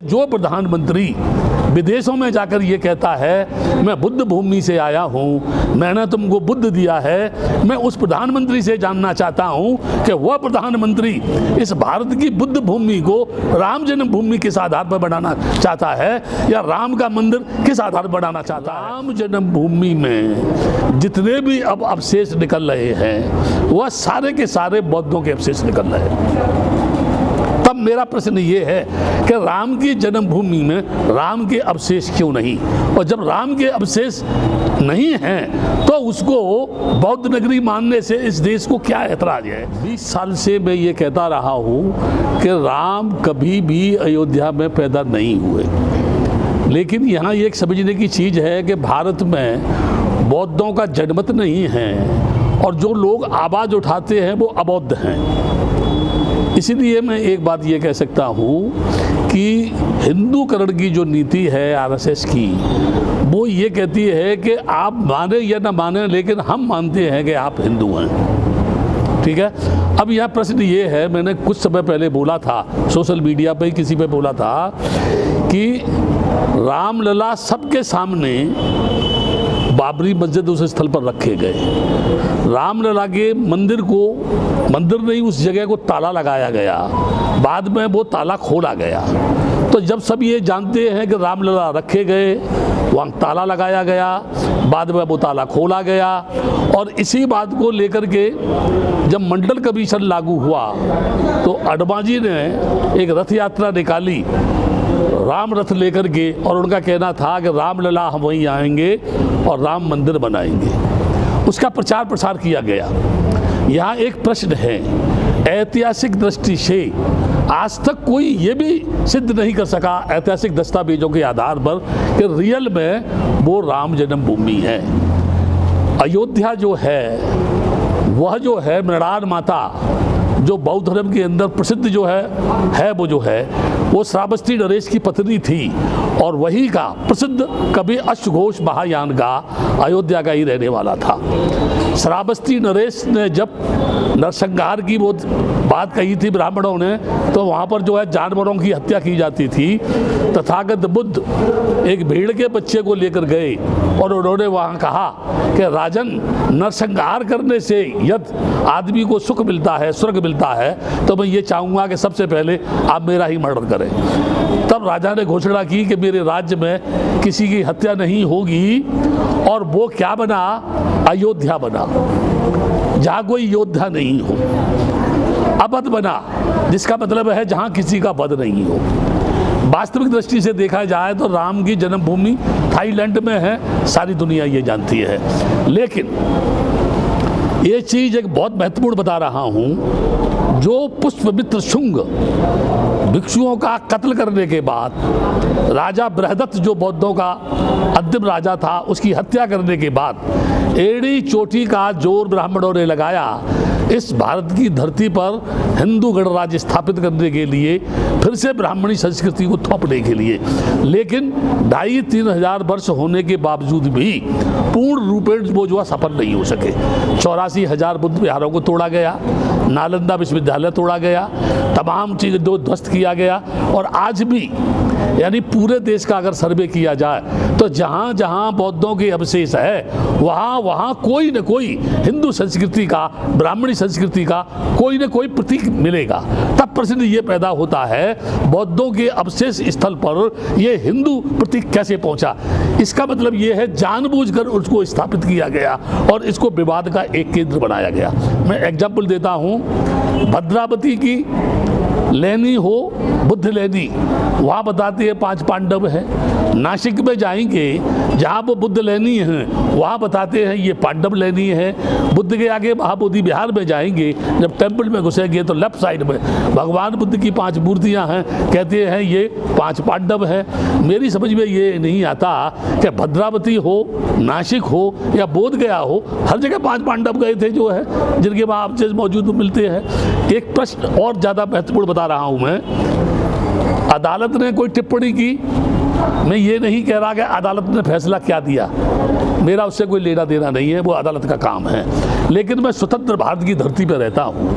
जो प्रधानमंत्री विदेशों में जाकर ये कहता है मैं बुद्ध भूमि से आया हूँ, मैंने तुमको बुद्ध दिया है, मैं उस प्रधानमंत्री से जानना चाहता हूँ कि वह प्रधानमंत्री इस भारत की बुद्ध भूमि को राम जन्मभूमि किस आधार पर बनाना चाहता है या राम का मंदिर किस आधार पर बनाना चाहता है। राम जन्मभूमि में जितने भी अब अवशेष निकल रहे हैं वह सारे के सारे बौद्धों के अवशेष निकल रहे हैं। तब मेरा प्रश्न ये है कि राम की जन्मभूमि में राम के अवशेष क्यों नहीं, और जब राम के अवशेष नहीं हैं तो उसको बौद्ध नगरी मानने से इस देश को क्या ऐतराज है। 20 साल से मैं ये कहता रहा हूँ कि राम कभी भी अयोध्या में पैदा नहीं हुए, लेकिन यहाँ एक समझने की चीज़ है कि भारत में बौद्धों का जनमत नहीं है और जो लोग आवाज़ उठाते हैं वो अबौद्ध हैं। इसीलिए मैं एक बात ये कह सकता हूँ कि हिंदूकरण की जो नीति है आरएसएस की, वो ये कहती है कि आप माने या ना माने लेकिन हम मानते हैं कि आप हिंदू हैं। ठीक है। अब यह प्रश्न ये है, मैंने कुछ समय पहले बोला था सोशल मीडिया पे किसी पे बोला था कि रामलला सबके सामने बाबरी मस्जिद उस स्थल पर रखे गए, रामलला के मंदिर को, मंदिर नहीं उस जगह को ताला लगाया गया, बाद में वो ताला खोला गया। तो जब सब ये जानते हैं कि रामलला रखे गए, वहाँ ताला लगाया गया, बाद में वो ताला खोला गया, और इसी बात को लेकर के जब मंडल कमीशन लागू हुआ तो अडवाणी ने एक रथ यात्रा निकाली राम रथ लेकर के, और उनका कहना था कि रामलला हम वहीं आएंगे और राम मंदिर बनाएंगे। उसका प्रचार प्रसार किया गया। यहाँ एक प्रश्न है, ऐतिहासिक दृष्टि से आज तक कोई ये भी सिद्ध नहीं कर सका ऐतिहासिक दस्तावेजों के आधार पर कि रियल में वो राम जन्मभूमि है। अयोध्या जो है वह जो है मृणाल माता, जो बौद्ध धर्म के अंदर प्रसिद्ध जो है वो जो है वो श्रावस्ती नरेश की पत्नी थी, और वही का प्रसिद्ध कवि अश्वघोष महायान का अयोध्या का ही रहने वाला था। श्रावस्ती नरेश ने जब नरसंहार की वो बात कही थी ब्राह्मणों ने, तो वहाँ पर जो है जानवरों की हत्या की जाती थी। तथागत बुद्ध एक भेड़ के बच्चे को लेकर गए और उन्होंने वहाँ कहा कि राजन, नरसंहार करने से यदि आदमी को सुख मिलता है, स्वर्ग मिलता है, तो मैं ये चाहूँगा कि सबसे पहले आप मेरा ही मर्डर करें। तब राजा ने घोषणा की कि मेरे राज्य में किसी की हत्या नहीं होगी, और वो क्या बना, अयोध्या बना, जहाँ कोई योद्धा नहीं हो। अवध बना, जिसका मतलब है जहाँ किसी का वध नहीं हो। वास्तविक दृष्टि से देखा जाए तो राम की जन्मभूमि थाईलैंड में है, सारी दुनिया ये जानती है। लेकिन ये चीज़ एक बहुत महत्वपूर्ण बता रहा हूँ, जो पुष्पमित्र शुंग भिक्षुओं का कत्ल करने के बाद राजा बृहदत्त जो बौद्धों का अंतिम राजा था, उसकी हत्या करने के बाद एड़ी चोटी का जोर ब्राह्मणों ने लगाया इस भारत की धरती पर हिंदू गणराज्य स्थापित करने के लिए, फिर से ब्राह्मणी संस्कृति को थोपने के लिए। लेकिन 2,500-3 हजार वर्ष होने के बावजूद भी पूर्ण रूपेण वो जो सफल नहीं हो सके। 84,000 बुद्ध विहारों को तोड़ा गया, नालंदा विश्वविद्यालय तोड़ा गया, तमाम चीज़ें ध्वस्त किया गया, और आज भी यानी पूरे देश का अगर सर्वे किया जाए तो जहाँ जहाँ बौद्धों के अवशेष है वहाँ वहाँ कोई न कोई हिंदू संस्कृति का, ब्राह्मणी संस्कृति का कोई न कोई प्रतीक मिलेगा। तब प्रश्न ये पैदा होता है, बौद्धों के अवशेष स्थल पर ये हिंदू प्रतीक कैसे पहुँचा। इसका मतलब ये है जानबूझकर उसको स्थापित किया गया और इसको विवाद का एक केंद्र बनाया गया। मैं एग्जाम्पल देता हूँ, भद्रावती की लेनी हो, बुद्ध लेनी, वहाँ बताते हैं 5 पांडव हैं। नासिक में जाएंगे जहाँ वो बुद्ध लेनी है, वहाँ बताते हैं ये पांडव लेनी है। बुद्ध के आगे महाबोधि विहार में जाएंगे, जब टेम्पल में घुसेंगे तो लेफ्ट साइड में भगवान बुद्ध की 5 मूर्तियाँ हैं, कहते हैं ये 5 पांडव हैं। मेरी समझ में ये नहीं आता कि भद्रावती हो, नासिक हो या बोध गया हो, हर जगह 5 पांडव गए थे जो है, जिनके वहाँ अवशेष मौजूद मिलते हैं। एक प्रश्न और ज़्यादा महत्वपूर्ण बता रहा हूँ मैं, अदालत ने कोई टिप्पणी की, मैं ये नहीं कह रहा कि अदालत ने फैसला क्या दिया, मेरा उससे कोई लेना देना नहीं है, वो अदालत का काम है। लेकिन मैं स्वतंत्र भारत की धरती पर रहता हूँ,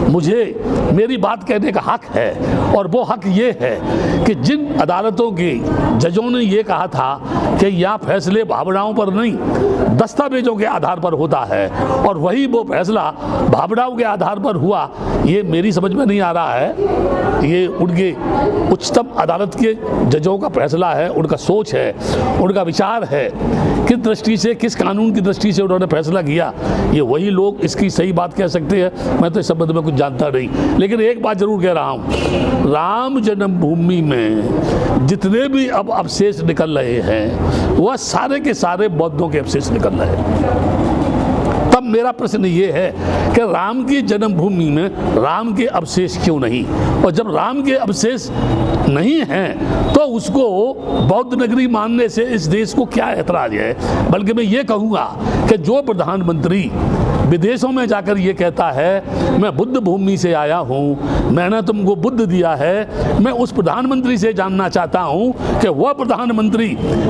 मुझे मेरी बात कहने का हक है। और वो हक ये है कि जिन अदालतों के जजों ने ये कहा था कि यहाँ फैसले भावनाओं पर नहीं दस्तावेजों के आधार पर होता है, और वही वो फैसला भावनाओं के आधार पर हुआ, ये मेरी समझ में नहीं आ रहा है। ये उनके उच्चतम अदालत के जजों का फैसला है, उनका सोच है, उनका विचार है, किस दृष्टि से, किस कानून की दृष्टि से उन्होंने फैसला किया, ये वही लोग इसकी सही बात कह सकते हैं। मैं तो इस संबंध में कुछ जानता नहीं, लेकिन एक बात जरूर कह रहा हूँ, राम जन्मभूमि में जितने भी अब अवशेष निकल रहे हैं वह सारे के सारे बौद्धों के अवशेष निकल रहे हैं। तब मेरा प्रश्न ये है कि राम की जन्मभूमि में राम के अवशेष क्यों नहीं, और जब राम के अवशेष नहीं हैं तो उसको बौद्ध नगरी मानने से इस देश को क्या ऐतराज है। बल्कि मैं ये कहूँगा कि जो प्रधानमंत्री विदेशों में जाकर ये कहता है मैं बुद्ध भूमि से आया हूँ, मैंने तुमको बुद्ध दिया है, मैं उस प्रधानमंत्री से जानना चाहता हूँ कि वह प्रधानमंत्री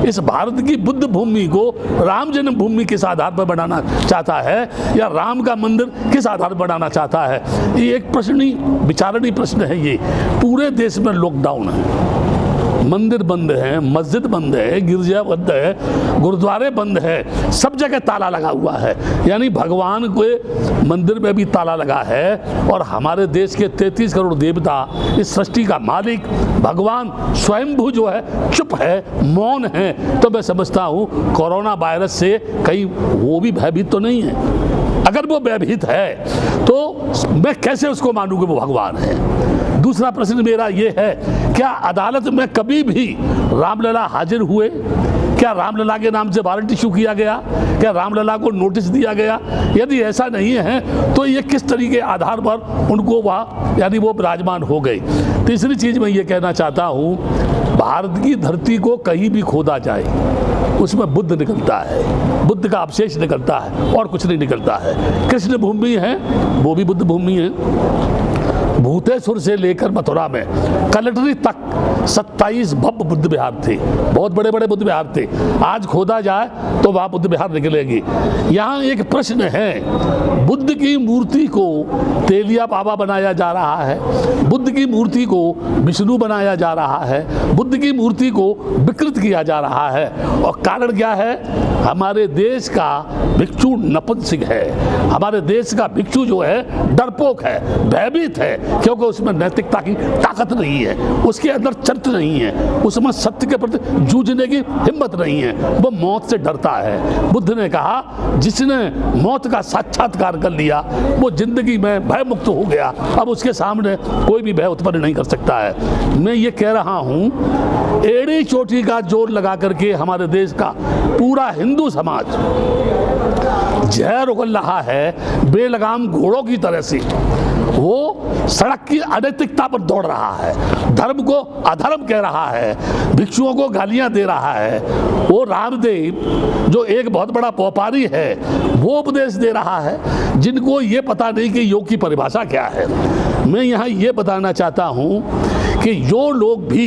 इस भारत की बुद्ध भूमि को राम जन्मभूमि किस आधार पर बनाना चाहता है, या राम का मंदिर किस आधार पर बनाना चाहता है। ये एक विचारणीय प्रश्न है। ये पूरे देश में लॉकडाउन है, मंदिर बंद है, मस्जिद बंद है, गिरजा बंद है, गुरुद्वारे बंद है, सब जगह ताला लगा हुआ है। यानी भगवान के मंदिर में भी ताला लगा है, और हमारे देश के 33 करोड़ देवता, इस सृष्टि का मालिक भगवान स्वयंभू जो है चुप है, मौन है। तो मैं समझता हूँ कोरोना वायरस से कहीं वो भी भयभीत तो नहीं है। अगर वो भयभीत है तो मैं कैसे उसको मानूं कि वो भगवान है। दूसरा प्रश्न मेरा ये है, क्या अदालत में कभी भी रामलला हाजिर हुए? क्या रामलला के नाम से वारंट इशू किया गया? क्या रामलला को नोटिस दिया गया? यदि ऐसा नहीं है तो ये किस तरीके आधार पर उनको वहाँ यानी वो विराजमान हो गए। तीसरी चीज़ मैं ये कहना चाहता हूँ, भारत की धरती को कहीं भी खोदा जाए उसमें बुद्ध निकलता है, बुद्ध का अवशेष निकलता है, और कुछ नहीं निकलता है। कृष्ण भूमि है, वो भी बुद्ध भूमि है। भूतेश्वर से लेकर मथुरा में कलेक्ट्री तक 27 भव्य बुद्ध विहार थे, बहुत बड़े बड़े बुद्ध विहार थे। आज खोदा जाए तो वहाँ बुद्ध विहार निकलेगी। यहाँ एक प्रश्न है, बुद्ध की मूर्ति को तेलिया बाबा बनाया जा रहा है, बुद्ध की मूर्ति को विष्णु बनाया जा रहा है, बुद्ध की मूर्ति को विकृत किया जा रहा है, और कारण क्या है? हमारे देश का भिक्षु नपुंसक है, हमारे देश का भिक्षु जो है डरपोक है, भयभीत है, क्योंकि उसमें नैतिकता की ताकत नहीं है, उसके अंदर चरित्र नहीं है, उसमें सत्य के प्रति जूझने की हिम्मत नहीं है, वो मौत से डरता है। बुद्ध ने कहा जिसने मौत का साक्षात्कार कर लिया वो जिंदगी में भय मुक्त हो गया, अब उसके सामने कोई भी भय उत्पन्न नहीं कर सकता है। मैं ये कह रहा हूँ, एड़ी चोटी का जोर लगा करके हमारे देश का पूरा हिंदू समाज जहर उगल रहा है बेलगाम घोड़ों की तरह से। वो सड़क की अनैतिकता पर दौड़ रहा है, धर्म को अधर्म कह रहा है, भिक्षुओं को गालियां दे रहा है। वो रामदेव जो एक बहुत बड़ा व्यापारी है वो उपदेश दे रहा है, जिनको ये पता नहीं कि योग की परिभाषा क्या है। मैं यहाँ ये बताना चाहता हूँ कि जो लोग भी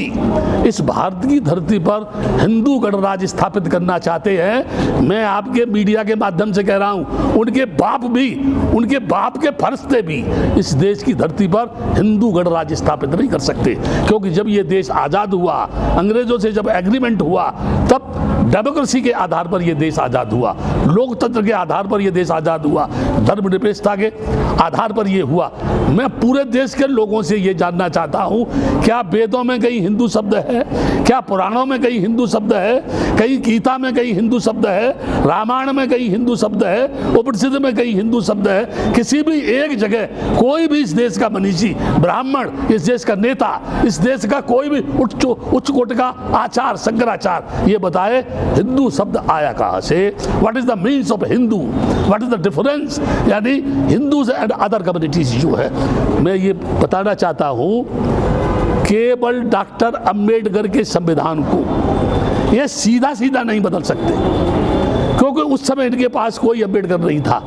इस भारत की धरती पर हिंदू गणराज्य स्थापित करना चाहते हैं, मैं आपके मीडिया के माध्यम से कह रहा हूँ, उनके बाप के फरिश्ते भी इस देश की धरती पर हिंदू गणराज्य स्थापित नहीं कर सकते। क्योंकि जब ये देश आज़ाद हुआ, अंग्रेजों से जब एग्रीमेंट हुआ, तब डेमोक्रेसी के आधार पर यह देश आज़ाद हुआ, लोकतंत्र के आधार पर यह देश आज़ाद हुआ, धर्मनिरपेक्षता के आधार पर यह हुआ। मैं पूरे देश के लोगों से ये जानना चाहता हूँ, क्या वेदों में कहीं हिंदू शब्द है? क्या पुराणों में कहीं हिंदू शब्द है? कहीं गीता में कहीं हिंदू शब्द है? रामायण में कहीं हिंदू शब्द है? उपनिषद में कहीं हिंदू शब्द है? किसी भी एक जगह कोई भी इस देश का मनीषी, ब्राह्मण, इस देश का नेता, इस देश का कोई भी उच्च कोटि का आचार, शंकराचार्य ये बताए हिंदू शब्द आया कहाँ से? What is the means of Hindu? What is the difference? यानी हिंदूज एंड अदर कम्युनिटीज जो है, मैं ये बताना चाहता हूँ, केवल डॉक्टर अंबेडकर के संविधान को ये सीधा सीधा नहीं बदल सकते, क्योंकि उस समय इनके पास कोई अंबेडकर नहीं था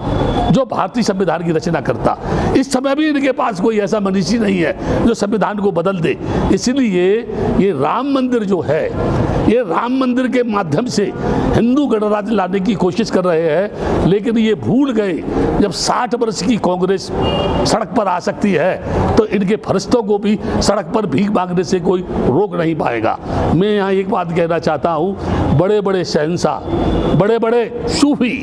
जो भारतीय संविधान की रचना करता। इस समय भी इनके पास कोई ऐसा मनीषी नहीं है जो संविधान को बदल दे। इसलिए ये राम मंदिर जो है ये राम मंदिर के माध्यम से हिंदू गणराज्य लाने की कोशिश कर रहे हैं, लेकिन ये भूल गए जब 60 वर्ष की कांग्रेस सड़क पर आ सकती है तो इनके फरिश्तों को भी सड़क पर भीख मांगने से कोई रोक नहीं पाएगा। मैं यहाँ एक बात कहना चाहता हूँ, बड़े बड़े शहंशाह, बड़े बड़े सूफी,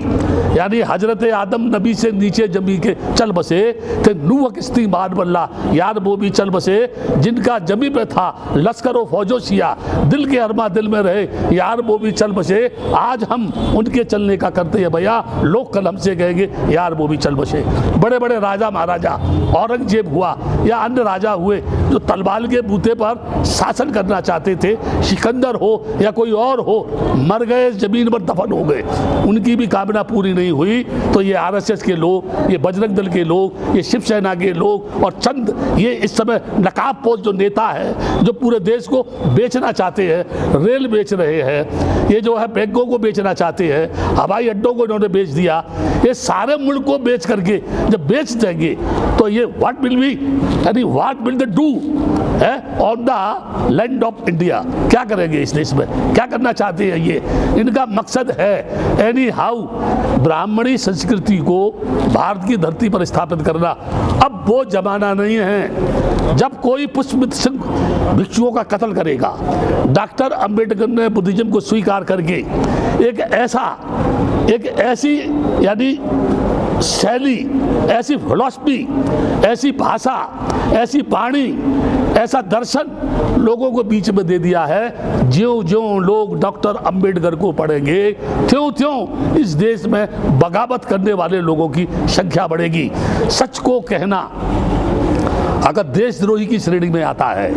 यानी हजरत आदम नबी से नीचे जमी के चल बसे थे, नूह किस्ती मान बल्ला यार वो भी चल बसे, जिनका जमी पे था लश्कर फौजो शिया, दिल के अरमा दिल में रहे यार वो भी चल बसे। आज हम उनके चलने का करते हैं भैया, लोग कल हमसे कहेंगे यार वो भी चल बसे। बड़े बड़े राजा महाराजा, औरंगजेब हुआ या अन्य राजा हुए जो तलवार के बूते पर शासन करना चाहते थे, सिकंदर हो या कोई और हो, मर गए, जमीन पर दफन हो गए, उनकी भी कामना पूरी नहीं हुई। तो ये आरएसएस के लोग, ये बजरंग दल के लोग, ये शिवसेना के लोग और चंद ये इस समय नकाबपोश जो नेता है जो पूरे देश को बेचना चाहते हैं, रेल बेच रहे हैं, ये जो है बैंकों को बेचना चाहते हैं, हवाई अड्डों को इन्होंने बेच दिया, ये सारे मुल्क को बेच करके जब बेच देंगे तो ये व्हाट विल बी, यानी what will they do on the land of India, क्या करेंगे इस देश में, क्या करना चाहते हैं ये, इनका मकसद है एनी हाउ ब्राह्मणी संस्कृति को भारत की धरती पर स्थापित करना। अब वो जमाना नहीं है जब कोई पुष्प भिक्षुओं का कत्ल करेगा। डॉक्टर अंबेडकर ने बुद्धिज्म को स्वीकार करके एक ऐसी यानी शैली, ऐसी फिलॉसफी, ऐसी भाषा, ऐसी वाणी, ऐसा दर्शन लोगों को बीच में दे दिया है। ज्यों ज्यों लोग डॉक्टर अंबेडकर को पढ़ेंगे त्यों त्यों इस देश में बगावत करने वाले लोगों की संख्या बढ़ेगी। सच को कहना अगर देशद्रोही की श्रेणी में आता है,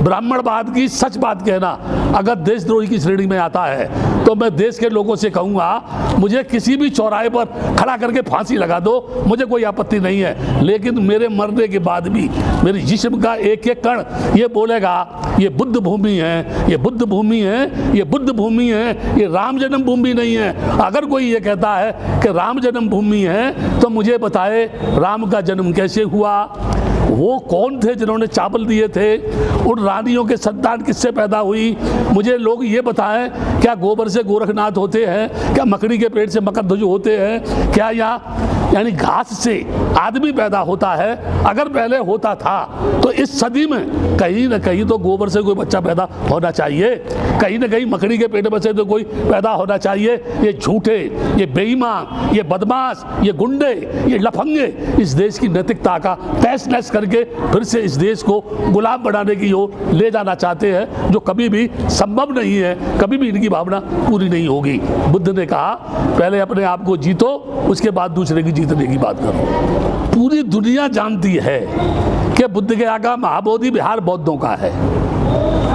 ब्राह्मणवाद की सच बात कहना अगर देशद्रोही की श्रेणी में आता है, तो मैं देश के लोगों से कहूँगा मुझे किसी भी चौराहे पर खड़ा करके फांसी लगा दो, मुझे कोई आपत्ति नहीं है, लेकिन मेरे मरने के बाद भी मेरे जिस्म का एक एक कण ये बोलेगा ये बुद्ध भूमि है, ये बुद्ध भूमि है, ये बुद्ध भूमि है, ये राम जन्म भूमि नहीं है। अगर कोई ये कहता है कि राम जन्म भूमि है तो मुझे बताए राम का जन्म कैसे हुआ, वो कौन थे जिन्होंने चावल दिए थे, उन रानियों के संतान किससे पैदा हुई, मुझे लोग ये बताएं क्या गोबर से गोरखनाथ होते हैं, क्या मकड़ी के पेट से मकरध्वज होते हैं, क्या यहाँ यानी घास से आदमी पैदा होता है। अगर पहले होता था तो इस सदी में कहीं ना कहीं तो गोबर से कोई बच्चा पैदा होना चाहिए, कहीं ना कहीं मकड़ी के पेट में से तो कोई पैदा होना चाहिए। ये झूठे, ये बेईमान, ये बदमाश, ये गुंडे, ये लफंगे इस देश की नैतिकता का तहस नहस करके फिर से इस देश को गुलाम बनाने की ओर ले जाना चाहते हैं, जो कभी भी संभव नहीं है, कभी भी इनकी भावना पूरी नहीं होगी। बुद्ध ने कहा पहले अपने आप को जीतो, उसके बाद दूसरे की जीतने की बात करो। पूरी दुनिया जानती है कि बुद्ध के आका महाबोधि बिहार बौद्धों का है।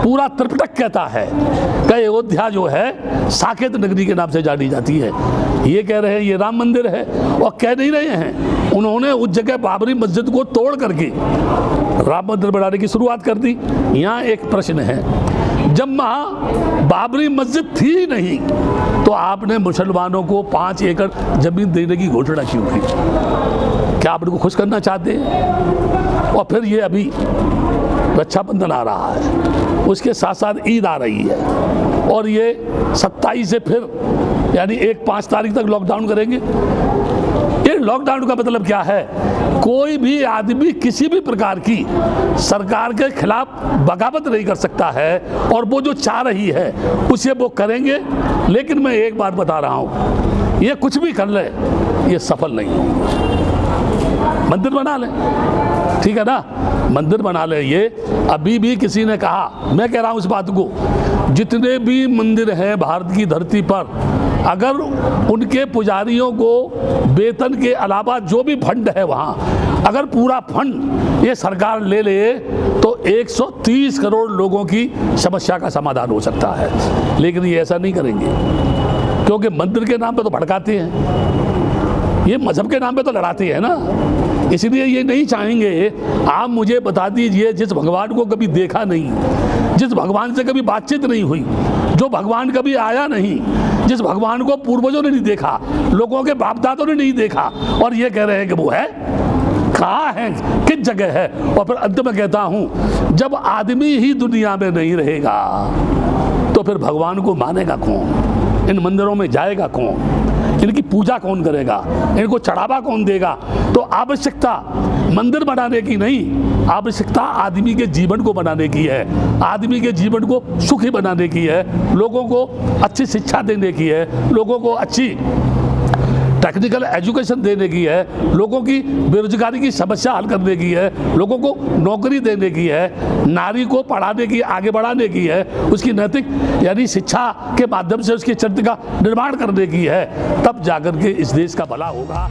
पूरा त्रिपिटक कहता है कि अयोध्या जो है साकेत नगरी के नाम से जानी जाती है। ये कह रहे हैं ये राम मंदिर है, और कह नहीं रहे हैं, उन्होंने उस जगह बाबरी मस्जिद को तोड़ करके राम मंदिर बनाने की शुरुआत कर दी। यहाँ एक प्रश्न है, जब वहाँ बाबरी मस्जिद थी नहीं तो आपने मुसलमानों को 5 एकड़ जमीन देने की घोषणा क्यों की? क्या आप इनको खुश करना चाहते हैं? और फिर ये अभी रक्षाबंधन आ रहा है, उसके साथ साथ ईद आ रही है, और ये 27 से फिर यानी 1-5 तारीख तक लॉकडाउन करेंगे। ये लॉकडाउन का मतलब क्या है? कोई भी आदमी किसी भी प्रकार की सरकार के खिलाफ बगावत नहीं कर सकता है, और वो जो चाह रही है उसे वो करेंगे। लेकिन मैं एक बात बता रहा हूँ, ये कुछ भी कर ले ये सफल नहीं होगा। मंदिर बना ले, ठीक है ना, मंदिर बना ले। ये अभी भी किसी ने कहा, मैं कह रहा हूँ इस बात को, जितने भी मंदिर हैं भारत की धरती पर, अगर उनके पुजारियों को वेतन के अलावा जो भी फंड है वहाँ, अगर पूरा फंड ये सरकार ले ले तो 130 करोड़ लोगों की समस्या का समाधान हो सकता है। लेकिन ये ऐसा नहीं करेंगे, क्योंकि मंदिर के नाम पे तो भड़काते हैं, ये मजहब के नाम पे तो लड़ाते हैं ना। इसलिए ये नहीं चाहेंगे। आप मुझे बता दीजिए, जिस भगवान को कभी देखा नहीं, जिस भगवान से कभी बातचीत नहीं हुई, जो भगवान कभी आया नहीं, जिस भगवान को पूर्वजों ने नहीं देखा, लोगों के बाप दादों ने नहीं देखा, और ये कह रहे हैं कि वो है, कहाँ है, किस जगह है? और फिर अंत में कहता हूँ, जब आदमी ही दुनिया में नहीं रहेगा तो फिर भगवान को मानेगा कौन? इन मंदिरों में जाएगा कौन? इनकी पूजा कौन करेगा? इनको चढ़ावा कौन देगा? तो आवश्यकता मंदिर बनाने की नहीं, आवश्यकता आदमी के जीवन को बनाने की है, आदमी के जीवन को सुखी बनाने की है, लोगों को अच्छी शिक्षा देने की है, लोगों को अच्छी टेक्निकल एजुकेशन देने की है, लोगों की बेरोजगारी की समस्या हल करने की है, लोगों को नौकरी देने की है, नारी को पढ़ाने की, आगे बढ़ाने की है, उसकी नैतिक यानी शिक्षा के माध्यम से उसके चरित्र का निर्माण करने की है। तब जाकर के इस देश का भला होगा।